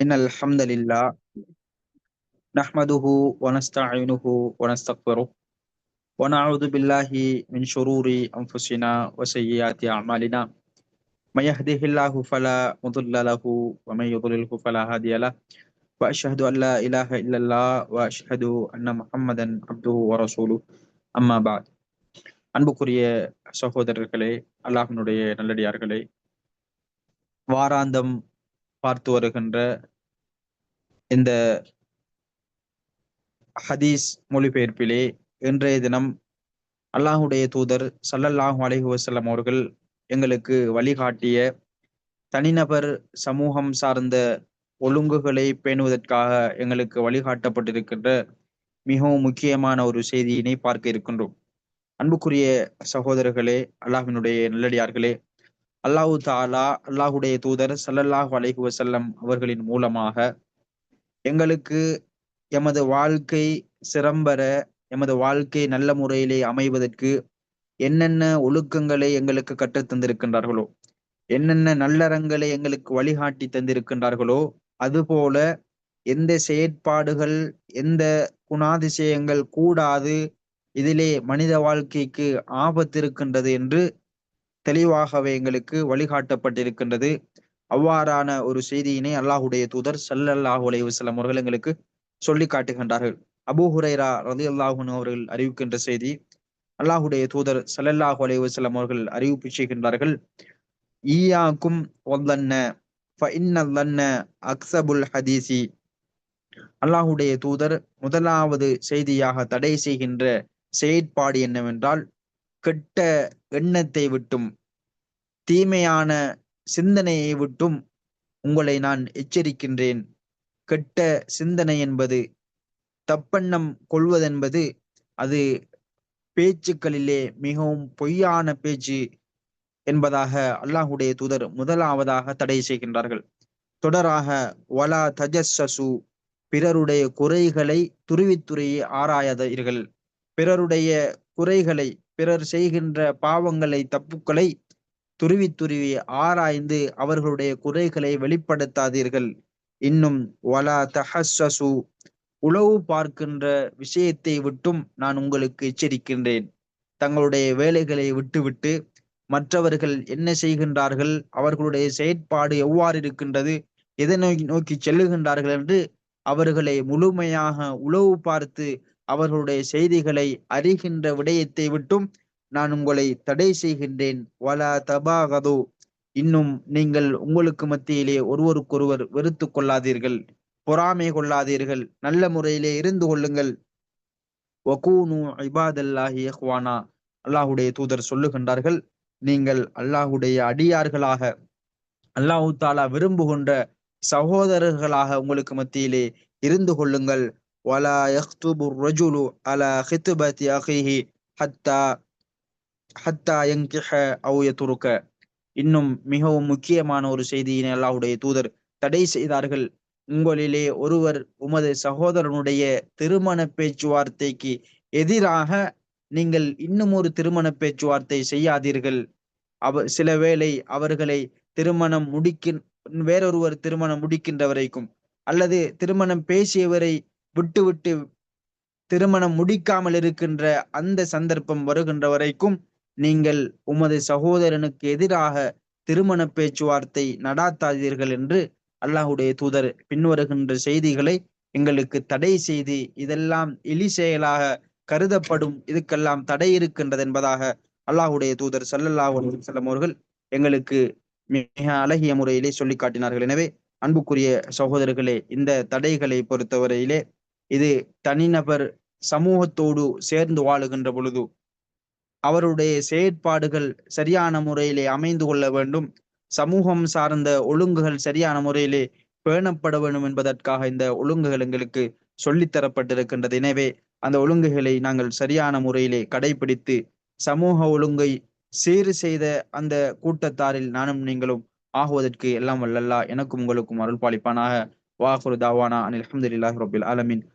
إن الحمد لله نحمده ونستعينه ونستغفره ونعوذ بالله من شرور أنفسنا وسيئات أعمالنا من يهده الله فلا مضل له ومن يضلله فلا هادي له وأشهد أن لا إله إلا الله وأشهد أن محمدا عبده ورسوله أما بعد. அன்புக்குரிய சகோதரர்களே, அல்லாஹ்வினுடைய நல்லடியார்களே, வாராந்தம் பார்த்து வருகின்ற இந்த ஹதீஸ் மொழிபெயர்ப்பிலே இன்றைய தினம் அல்லாஹுடைய தூதர் ஸல்லல்லாஹு அலைஹி வஸல்லம் அவர்கள் எங்களுக்கு வழிகாட்டிய தனிநபர் சமூகம் சார்ந்த ஒழுங்குகளை பேணுவதற்காக எங்களுக்கு வழிகாட்டப்பட்டிருக்கின்ற மிகவும் முக்கியமான ஒரு செய்தியினை பார்க்க இருக்கின்றோம். அன்புக்குரிய சகோதரர்களே, அல்லாஹ்வினுடைய நல்லடியார்களே, அல்லாஹு தாலா அல்லாஹுடைய தூதர் ஸல்லல்லாஹு அலைஹி வஸல்லம் அவர்களின் மூலமாக எங்களுக்கு எமது வாழ்க்கை சிறம்பெற, எமது வாழ்க்கை நல்ல முறையிலே அமைவதற்கு என்னென்ன ஒழுக்கங்களை எங்களுக்கு கற்றுத் தந்திருக்கின்றார்களோ, என்னென்ன நல்லறங்களை எங்களுக்கு வழிகாட்டி தந்திருக்கின்றார்களோ, அதுபோல எந்த செயற்பாடுகள், எந்த குணாதிசயங்கள் கூடாது, இதிலே மனித வாழ்க்கைக்கு ஆபத்து இருக்கின்றது என்று தெளிவாகவே எங்களுக்கு வழிகாட்டப்பட்டிருக்கின்றது. அவ்வாறான ஒரு செய்தியினை அல்லாஹுடைய தூதர் ஸல்லல்லாஹு அலைஹி வஸல்லம் அவர்கள் எங்களுக்கு சொல்லி காட்டுகின்றார்கள். அபூ ஹுரைரா ரலியல்லாஹு அன்ஹு அவர்கள் அறிவிக்கின்ற செய்தி, அல்லாஹுடைய தூதர் ஸல்லல்லாஹு அலைஹி வஸல்லம் அவர்கள் அறிவிப்பு செய்கின்றார்கள், ஈயாக்கும் வல்லன்ன ஃபஇன்னல் லன்ன அக்ஸபுல் ஹதீஸி. அல்லாஹுடைய தூதர் முதலாவது செய்தியாக தடை செய்கின்ற செயற்பாடு என்னவென்றால், கெட்ட எண்ணத்தை விட்டும் தீமையான சிந்தனையை விட்டும் உங்களை நான் எச்சரிக்கின்றேன். கெட்ட சிந்தனை என்பது, தப்பெண்ணம் கொள்வதென்பது, அது பேச்சுக்களிலே மிகவும் பொய்யான பேச்சு என்பதாக அல்லாஹுடைய தூதர் முதலாவதாக தடை செய்கின்றார்கள். தொடராக வலா தஜஸ்ஸசு, பிறருடைய குறைகளை துருவித்துருவி ஆராயாதீர்கள். பிறருடைய குறைகளை, பிறர் செய்கின்ற பாவங்களை, தப்புக்களை துருவி ஆராய்ந்து அவர்களுடைய குறைகளை வெளிப்படுத்தாதீர்கள். இன்னும் வலா தஹஸ்ஸசு, உளவு பார்க்கின்ற விஷயத்தை விட்டும் நான் உங்களுக்கு எச்சரிக்கின்றேன். தங்களுடைய வேலைகளை விட்டுவிட்டு மற்றவர்கள் என்ன செய்கின்றார்கள், அவர்களுடைய செயற்பாடு எவ்வாறு இருக்கின்றது, எதை நோக்கி செல்லுகின்றார்கள் என்று அவர்களை முழுமையாக உளவு பார்த்து அவர்களுடைய செய்திகளை அறிகின்ற விடயத்தை விட்டும் நான் உங்களை தடை செய்கின்றேன். வலா தபாகது, இன்னும் நீங்கள் உங்களுக்கு மத்தியிலே ஒருவருக்கொருவர் வெறுத்து கொள்ளாதீர்கள், பொறாமை கொள்ளாதீர்கள், நல்ல முறையிலே இருந்து கொள்ளுங்கள். வகூனு இபாதல்லாஹி இஹ்வானா, அல்லாஹுடைய தூதர் சொல்லுகின்றார்கள், நீங்கள் அல்லாஹுடைய அடியார்களாக, அல்லாஹு தாலா விரும்புகின்ற சகோதரர்களாக உங்களுக்கு மத்தியிலே இருந்து கொள்ளுங்கள். வலா யக்துபு ரஜுலு அலா ஹித்பதி அஹீஹி ஹத்தா ஹத்தா யங்கிஹ அவ் யத்ருக. இன்னும் மிகவும் முக்கியமான ஒரு செய்தியினை அல்லாஹுடைய தூதர் தடை செய்தார்கள். உங்களிலே ஒருவர் உமது சகோதரனுடைய திருமண பேச்சுவார்த்தைக்கு எதிராக நீங்கள் இன்னும் ஒரு திருமண பேச்சுவார்த்தை செய்யாதீர்கள். சில வேளை அவர்களை திருமணம் வேறொருவர் திருமணம் முடிக்கின்ற வரைக்கும், அல்லது திருமணம் பேசியவரை விட்டுவிட்டு திருமணம் முடிக்காமல் இருக்கின்ற அந்த சந்தர்ப்பம் வருகின்ற வரைக்கும் நீங்கள் உமது சகோதரனுக்கு எதிராக திருமண பேச்சுவார்த்தை நடாத்தாதீர்கள் என்று அல்லாஹுடைய தூதர் பின்வருகின்ற செய்திகளை எங்களுக்கு தடை செய்து, இதெல்லாம் இழி செயலாக கருதப்படும், இதுக்கெல்லாம் தடை இருக்கின்றது என்பதாக அல்லாஹுடைய தூதர் ஸல்லல்லாஹு அலைஹி வஸல்லம் அவர்கள் எங்களுக்கு மிக அழகிய முறையிலே சொல்லி காட்டினார்கள். எனவே அன்புக்குரிய சகோதரர்களே, இந்த தடைகளை பொறுத்தவரையிலே இது தனிநபர் சமூகத்தோடு சேர்ந்து வாழுகின்ற பொழுது அவருடைய செயற்பாடுகள் சரியான முறையிலே அமைந்து கொள்ள வேண்டும், சமூகம் சார்ந்த ஒழுங்குகள் சரியான முறையிலே பேணப்பட வேண்டும் என்பதற்காக இந்த ஒழுங்குகள் எங்களுக்கு சொல்லித்தரப்பட்டிருக்கின்றது. எனவே அந்த ஒழுங்குகளை நாங்கள் சரியான முறையிலே கடைபிடித்து சமூக ஒழுங்கை சீர் செய்த அந்த கூட்டத்தாரில் நானும் நீங்களும் ஆகுவதற்கு எல்லாம் வல்லல்லாஹ் எனக்கும் உங்களுக்கும் அருள் பாலிப்பானாக. வாஹிரு தாவானா அனில் ஹம்துலில்லாஹி ரப்பில் ஆலமீன்.